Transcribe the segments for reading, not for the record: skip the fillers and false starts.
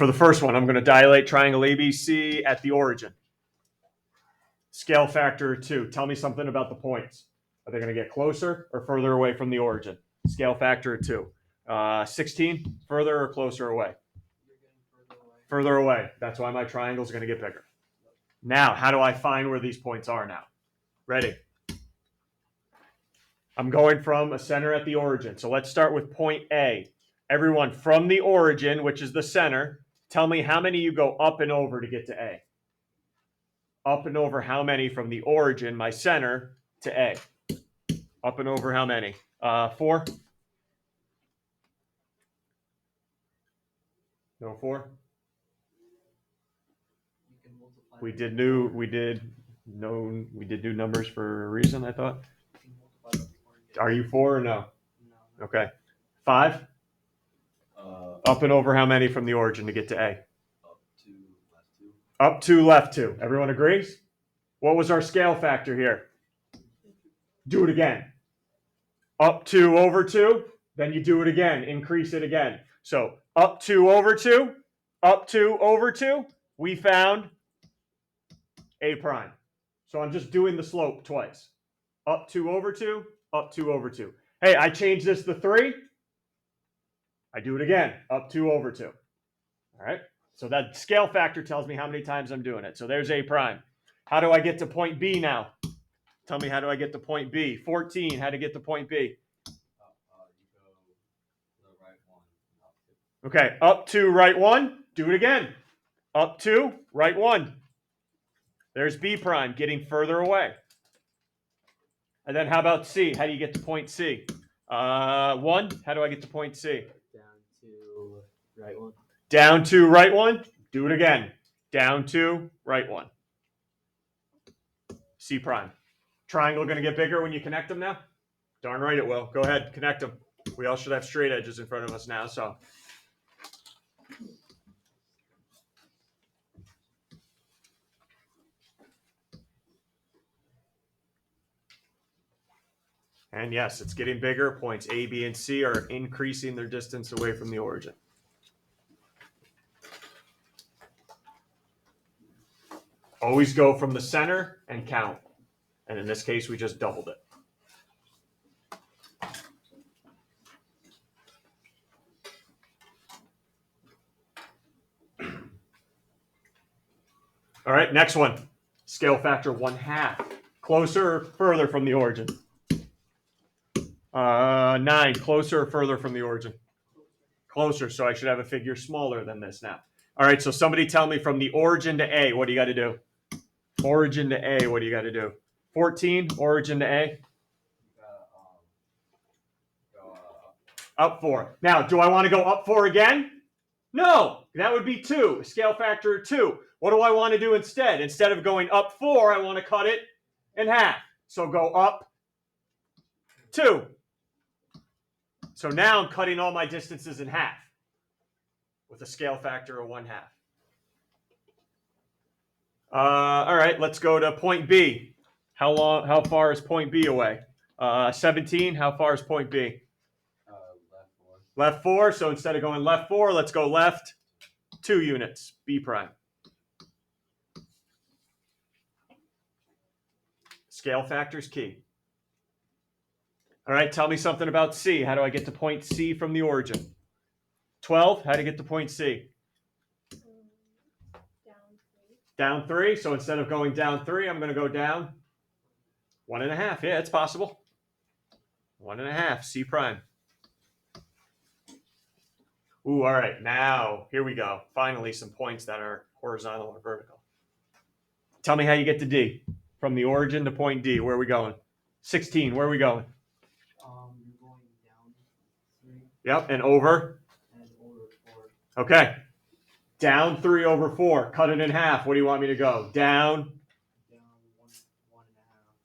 For the first one, I'm going to dilate triangle ABC at the origin. Scale factor 2. Tell me something about the points. Are they going to get closer or further away from the origin? Scale factor 2. 16, further or closer away? Further away. That's why my triangle is going to get bigger. Now, how do I find where these points are now? Ready? I'm going from a center at the origin. So let's start with point A. Everyone, from the origin, which is the center, tell me how many you go up and over to get to A. Up and over how many from the origin, my center, to A? Up and over how many? 4? No 4? We did new numbers for a reason, I thought. Are you 4 or no? No. Okay. 5? Up and over how many from the origin to get to A? Up to left 2. Everyone agrees? What was our scale factor here? Do it again. Up 2 over 2, then you do it again. Increase it again. So up 2 over 2, up 2 over 2, we found A prime. So I'm just doing the slope twice. Up 2 over 2, up 2 over 2. Hey, I changed this to 3. I do it again. Up 2 over 2. All right. So that scale factor tells me how many times I'm doing it. So there's A prime. How do I get to point B now? Tell me, how do I get to point B? 14, how to get to point B? Okay, up 2, right 1. Do it again. Up 2, right 1. There's B prime, getting further away. And then how about C? How do you get to point C? 1, how do I get to point C? Down to right 1. Down 2, right 1. Do it again. Down 2, right 1. C prime. Triangle going to get bigger when you connect them now? Darn right it will. Go ahead, connect them. We all should have straight edges in front of us now, so. And yes, it's getting bigger. Points A, B, and C are increasing their distance away from the origin. Always go from the center and count. And in this case, we just doubled it. All right, next one. Scale factor 1/2. Closer or further from the origin? 9. Closer or further from the origin? Closer, so I should have a figure smaller than this now. All right, so somebody tell me from the origin to A, what do you got to do? Origin to A, what do you got to do? 14, origin to A? Up 4. Now, do I want to go up 4 again? No, that would be 2, scale factor 2. What do I want to do instead? Instead of going up 4, I want to cut it in half. So go up 2. So now I'm cutting all my distances in half with a scale factor of 1/2. All right, let's go to point B. How far is point B away? 17. How far is point B? Left 4. Left 4. So instead of going left 4, let's go left 2 units. B prime. Scale factor is key. All right, tell me something about C. How do I get to point C from the origin? 12. How do you get to point C? Down 3. So instead of going down 3, I'm going to go down 1.5. Yeah, it's possible. 1.5. C prime. Ooh, all right. Now, here we go. Finally, some points that are horizontal or vertical. Tell me how you get to D. From the origin to point D. Where are we going? 16. Where are we going? You're going down 3. Yep, and over? And over 4. Okay. Down 3 over 4. Cut it in half. What do you want me to go? Down? Down 1.5.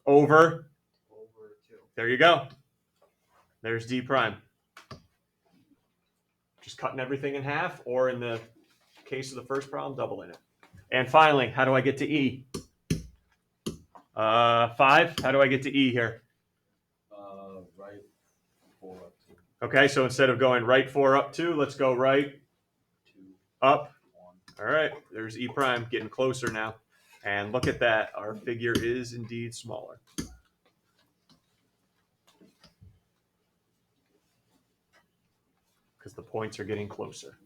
Over? Over 2. There you go. There's D prime. Just cutting everything in half, or in the case of the first problem, doubling it. And finally, how do I get to E? 5. How do I get to E here? Right 4 up 2. Okay, so instead of going right 4 up 2, let's go right 2 up All right, there's E prime getting closer now. And look at that, our figure is indeed smaller. Because the points are getting closer.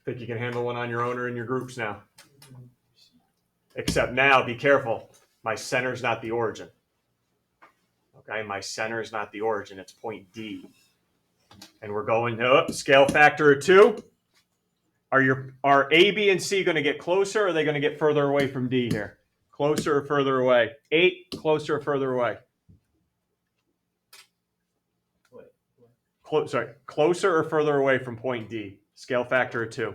Think you can handle one on your own or in your groups now? Except now, be careful. My center's not the origin. Okay, my center is not the origin. It's point D. And we're going to scale factor of 2. Are A, B, and C going to get closer, or are they going to get further away from D here? Closer or further away? 8, closer or further away? Closer or further away from point D? Scale factor of 2.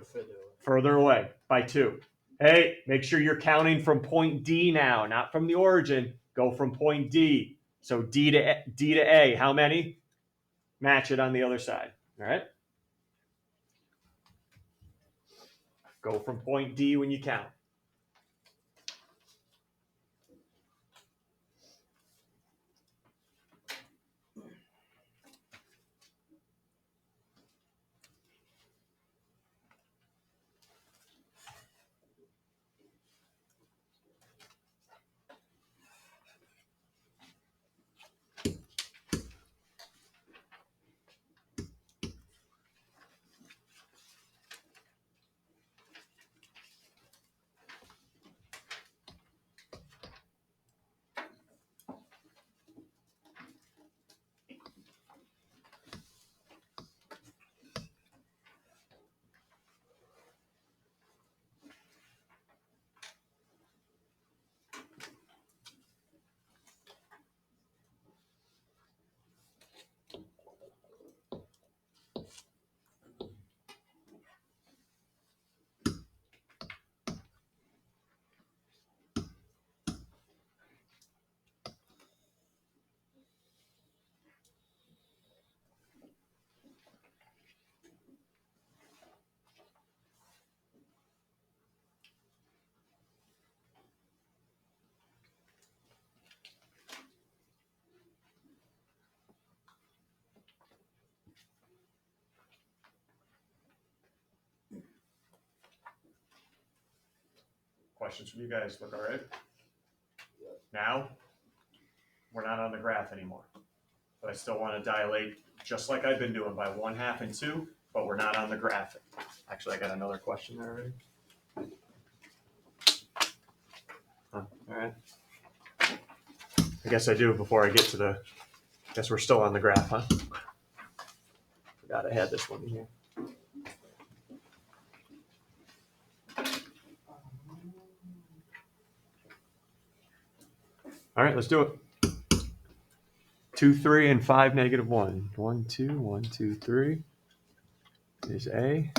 Further away by 2. Hey, make sure you're counting from point D now, not from the origin. Go from point D. So D to A. How many? Match it on the other side. All right. Go from point D when you count. Questions from you guys? Look all right? Now, we're not on the graph anymore. But I still want to dilate just like I've been doing by 1/2 and 2, but we're not on the graphic. Actually, I got another question there already. All right. I guess I do before I get to the, guess we're still on the graph, huh? Forgot I had this one here. All right, let's do it. 2, 3, and 5, -1. 1, 2, 1, 2, 3 is A,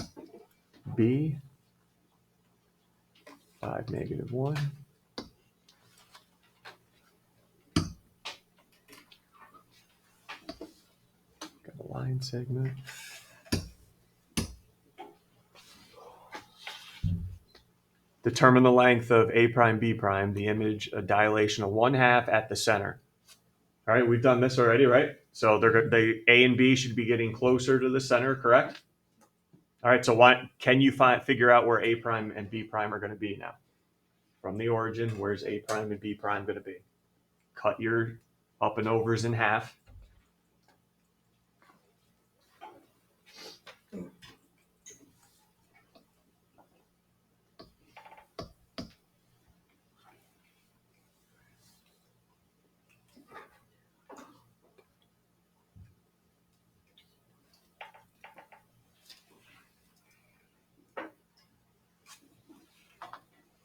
B, 5, -1. Got a line segment. Determine the length of A prime, B prime, the image, a dilation of 1/2 at the center. All right, we've done this already, right? So they A and B should be getting closer to the center, correct? All right, so can you figure out where A prime and B prime are going to be now? From the origin, where's A prime and B prime going to be? Cut your up and overs in half.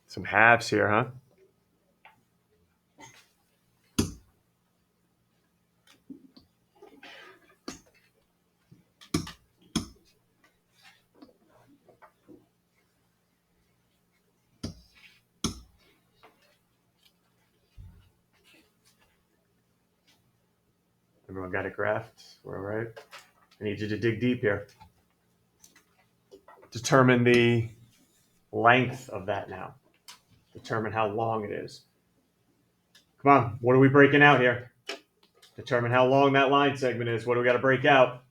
Some halves here, huh? Everyone got it graphed? We're all right. I need you to dig deep here. Determine the length of that now. Determine how long it is. Come on, what are we breaking out here? Determine how long that line segment is. What do we got to break out?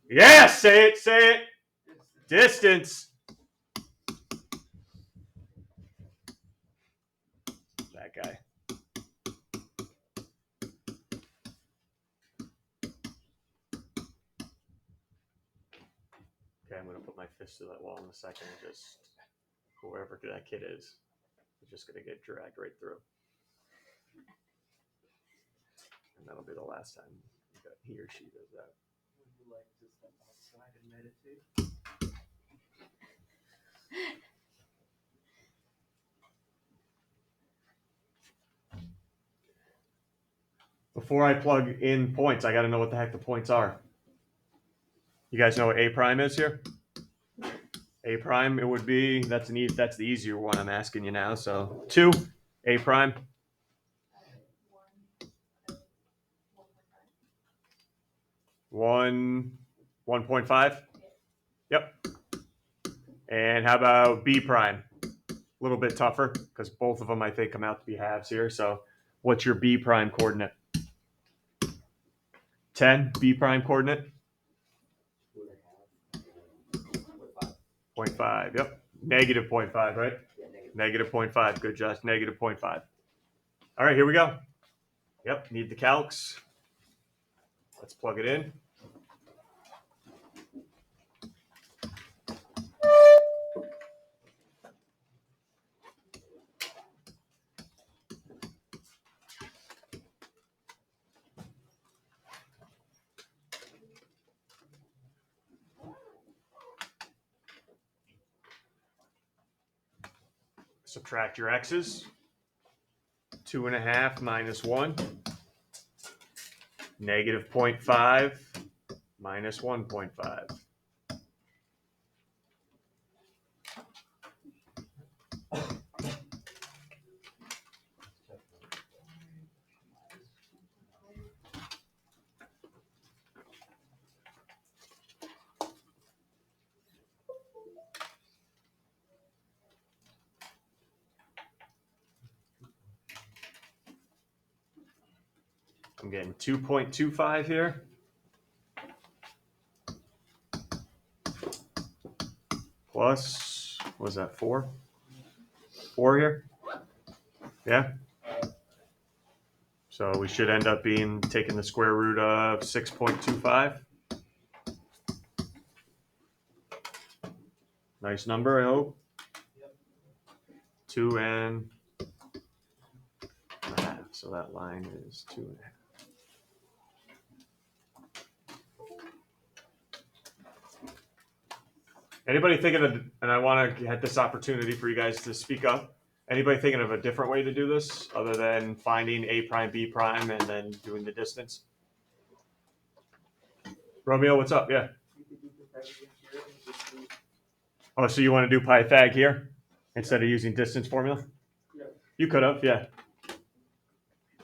Yes, say it, say it. Distance. That guy. Okay, I'm going to put my fist to that wall in a second and just, whoever that kid is just going to get dragged right through. And that'll be the last time he or she does that. Would you like to step outside and meditate? Before I plug in points, I got to know what the heck the points are. You guys know what A prime is here? A prime, it would be, that's the easier one I'm asking you now. So 2, A prime. 1.5. Yep. And how about B prime? A little bit tougher because both of them I think come out to be halves here. So what's your B prime coordinate? 10, B prime coordinate? 0.5. Yep. Negative 0.5, right? Yeah, Negative 0.5. Good, Josh. Negative 0.5. All right, here we go. Yep, need the calcs. Let's plug it in. Subtract your x's. 2.5 minus 1. Negative 0.5 minus 1.5. I'm getting 2.25 here. Plus, what was that, 4? 4 here? Yeah? So we should end up taking the square root of 6.25. Nice number, I hope. 2.5. So that line is 2.5. Anybody thinking of, and I want to get this opportunity for you guys to speak up. Anybody thinking of a different way to do this other than finding A prime, B prime, and then doing the distance? Romeo, what's up? Yeah. Oh, so you want to do Pythag here instead of using distance formula? Yeah. You could have, yeah.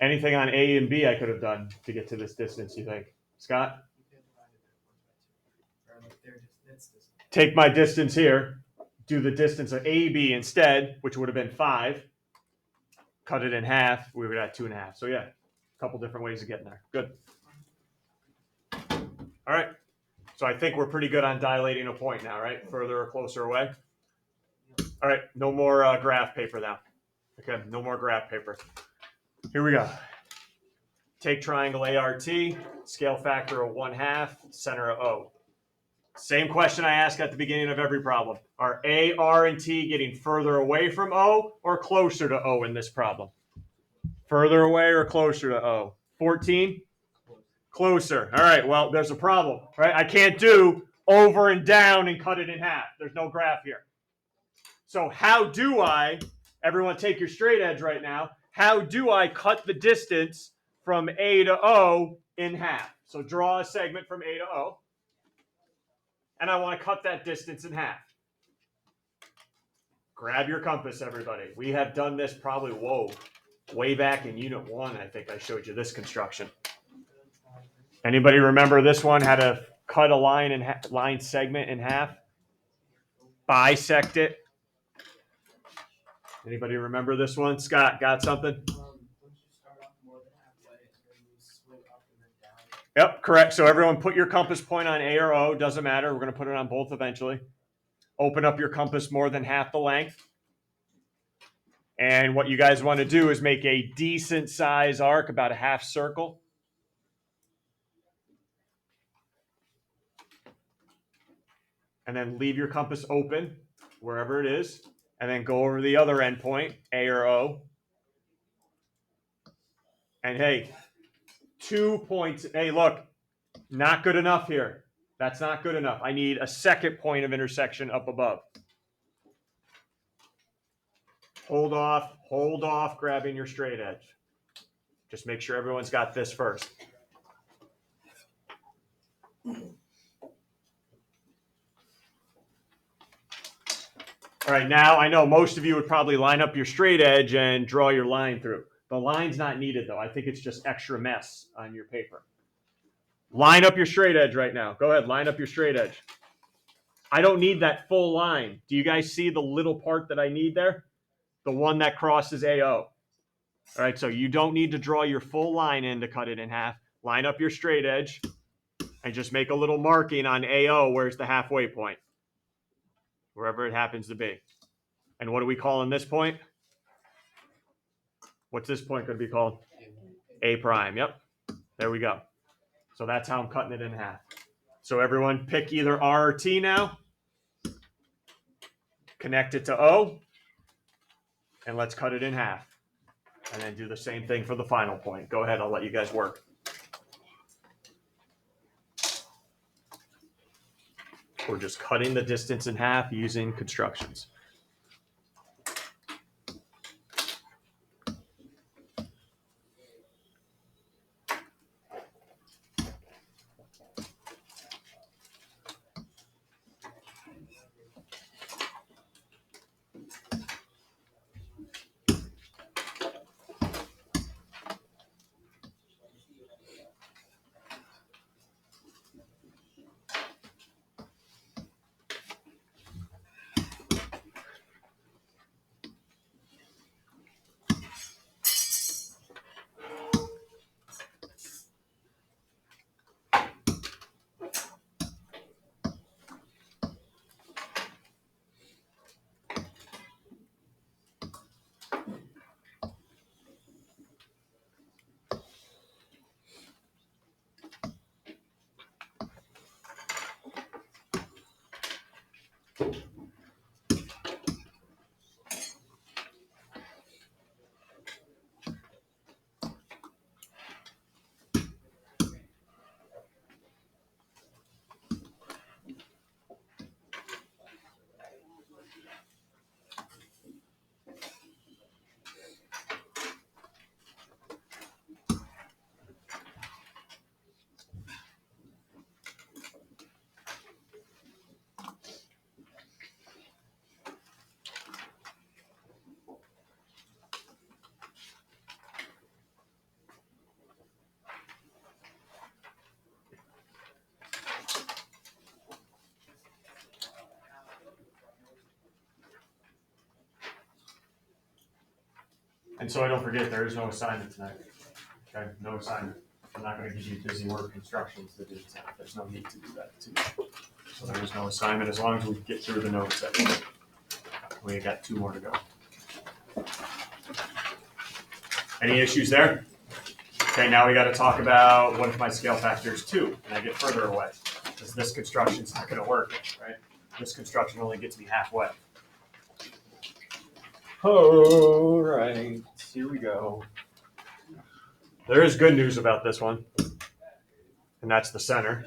Anything on A and B I could have done to get to this distance, you think? Scott? Take my distance here, do the distance of AB instead, which would have been 5. Cut it in half, we would have 2.5. So yeah, a couple different ways of getting there. Good. All right. So I think we're pretty good on dilating a point now, right? Further or closer away. All right, no more graph paper now. Okay, no more graph paper. Here we go. Take triangle ART, scale factor of 1/2, center of O. Same question I ask at the beginning of every problem. Are A, R, and T getting further away from O or closer to O in this problem? Further away or closer to O? 14? Closer. All right, well, there's a problem, right? I can't do over and down and cut it in half. There's no graph here. So how do I, everyone take your straight edge right now, how do I cut the distance from A to O in half? So draw a segment from A to O. And I want to cut that distance in half. Grab your compass, everybody. We have done this probably, way back in Unit 1, I think I showed you this construction. Anybody remember this one? How to cut a line segment in half? Bisect it. Anybody remember this one? Scott, got something? Once you start off more than halfway, and then you swing up and Yep, correct. So everyone put your compass point on A or O. Doesn't matter. We're going to put it on both eventually. Open up your compass more than half the length. And what you guys want to do is make a decent size arc, about a half circle. And then leave your compass open wherever it is. And then go over the other end point, A or O. And hey, 2 points. Hey, look, not good enough here. That's not good enough. I need a second point of intersection up above. Hold off grabbing your straight edge. Just make sure everyone's got this first. All right, now I know most of you would probably line up your straight edge and draw your line through. The line's not needed though. I think it's just extra mess on your paper. Line up your straight edge right now. Go ahead, line up your straight edge. I don't need that full line. Do you guys see the little part that I need there? The one that crosses AO. All right, so you don't need to draw your full line in to cut it in half. Line up your straight edge and just make a little marking on AO. Where's the halfway point? Wherever it happens to be. And what are we calling this point? What's this point going to be called? A prime. Yep. There we go. So that's how I'm cutting it in half. So everyone pick either R or T now. Connect it to O. And let's cut it in half. And then do the same thing for the final point. Go ahead. I'll let you guys work. We're just cutting the distance in half using constructions. And so I don't forget, there is no assignment tonight. Okay, no assignment. I'm not going to give you busy work instructions to do tonight. There's no need to do that too. So there is no assignment as long as we get through the notes section. We got 2 more to go. Any issues there? Okay, now we got to talk about what if my scale factor is 2 and I get further away? Because this construction's not going to work, right? This construction only gets me halfway. All right, here we go. There is good news about this one, and that's the center.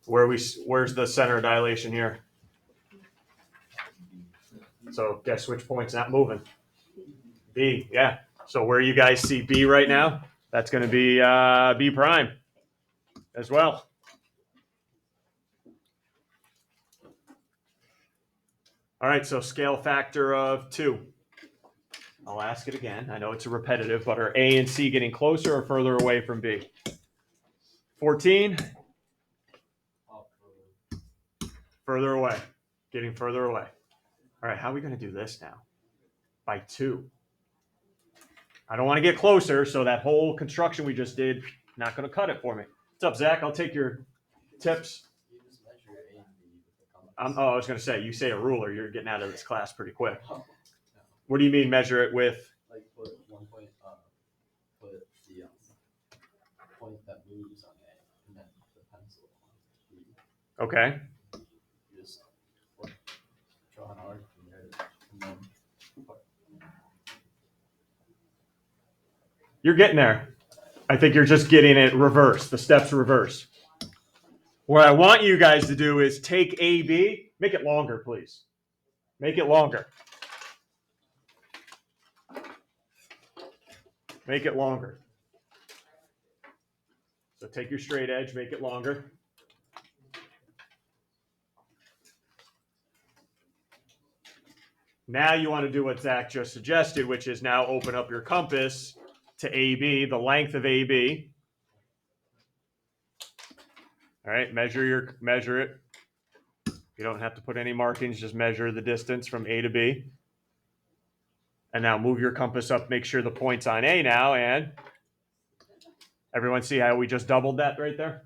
Where's the center dilation here? So guess which point's not moving? B, yeah. So where you guys see B right now, that's going to be B prime as well. All right, so scale factor of 2. I'll ask it again. I know it's a repetitive, but are A and C getting closer or further away from B? 14? Further away. Getting further away. All right, how are we going to do this now? By 2. I don't want to get closer, so that whole construction we just did, not going to cut it for me. What's up, Zach? I'll take your tips. You just measure A and B with the compass. I was going to say, you say a ruler, you're getting out of this class pretty quick. No. What do you mean measure it with? Like put one point, put the point that moves on A, and then the pencil on B. Okay. You just draw an arc from there, and then put. You're getting there. I think you're just getting it reverse. The steps reverse. What I want you guys to do is take AB, make it longer, please. Make it longer. Make it longer. So take your straight edge, make it longer. Now you want to do what Zach just suggested, which is now open up your compass to AB, the length of AB. All right, measure it. You don't have to put any markings, just measure the distance from A to B. And now move your compass up, make sure the point's on A now, and everyone see how we just doubled that right there?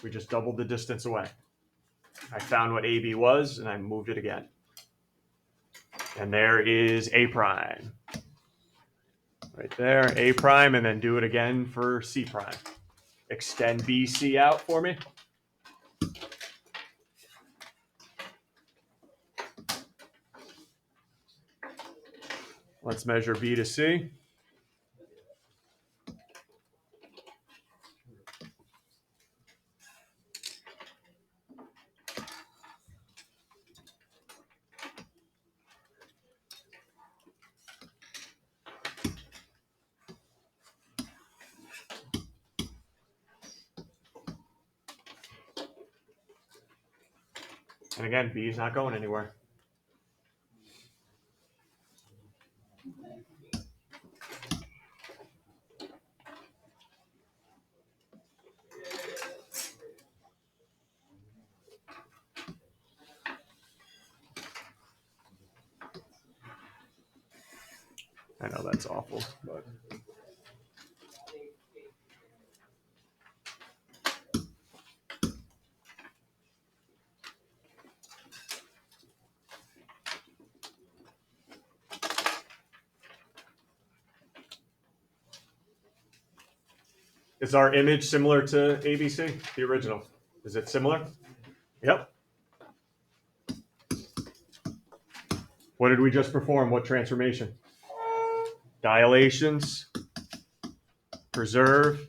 We just doubled the distance away. I found what AB was, and I moved it again. And there is A prime. Right there, A prime, and then do it again for C prime. Extend BC out for me. Let's measure B to C. And again, B is not going anywhere. I know that's awful, but is our image similar to ABC, the original? Is it similar? Yep. What did we just perform? What transformation? Dilations, preserve,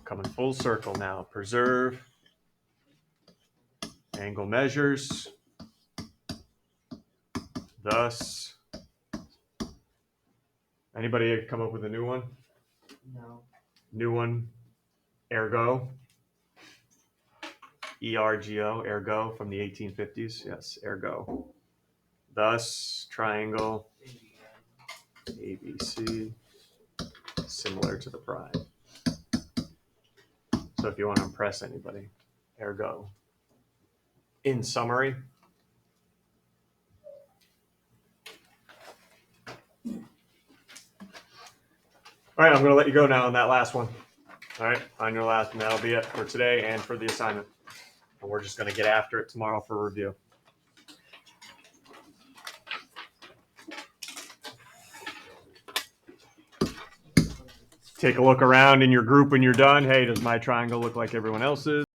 coming full circle now, preserve, angle measures, thus. Anybody come up with a new one? No. New one, ergo. ERGO, ergo from the 1850s. Yes, ergo. Thus, triangle, ABC, similar to the prime. So if you want to impress anybody, ergo. In summary, all right, I'm going to let you go now on that last one. All right, on your last, and that'll be it for today and for the assignment. And we're just going to get after it tomorrow for review. Take a look around in your group when you're done. Hey, does my triangle look like everyone else's?